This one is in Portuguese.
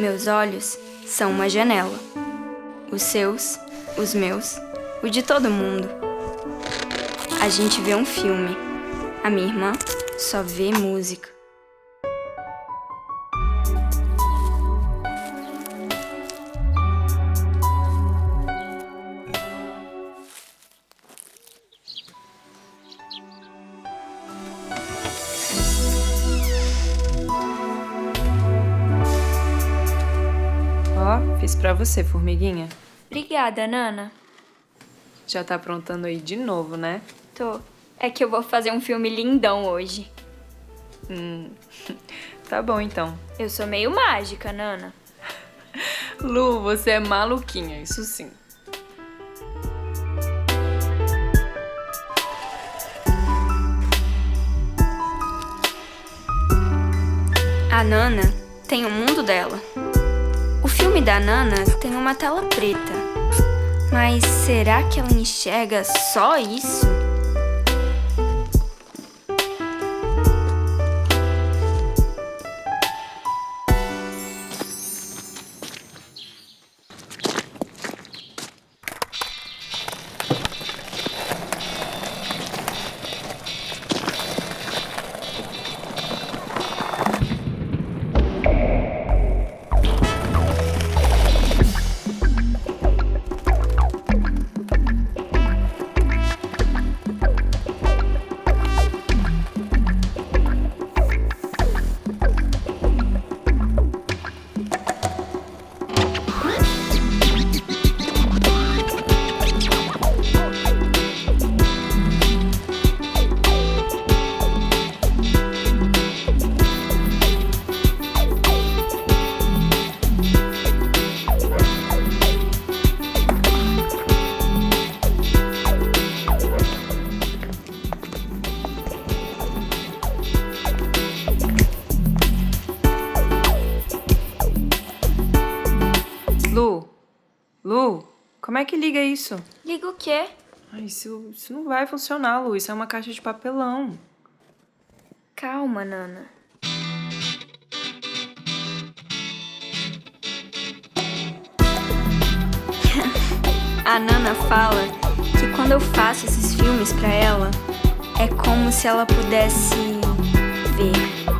Meus olhos são uma janela. Os seus, os meus, o de todo mundo. A gente vê um filme. A minha irmã só vê música. Ó, fiz pra você, formiguinha. Obrigada, Nana. Já tá aprontando aí de novo, né? Tô. É que eu vou fazer um filme lindão hoje. Tá bom, então. Eu sou meio mágica, Nana. Lu, você é maluquinha, isso sim. A Nana tem o mundo dela. O filme da Nana tem uma tela preta. Mas será que ela enxerga só isso? Lu, como é que liga isso? Liga o quê? Ai, isso não vai funcionar, Lu. Isso é uma caixa de papelão. Calma, Nana. A Nana fala que quando eu faço esses filmes pra ela, é como se ela pudesse ver.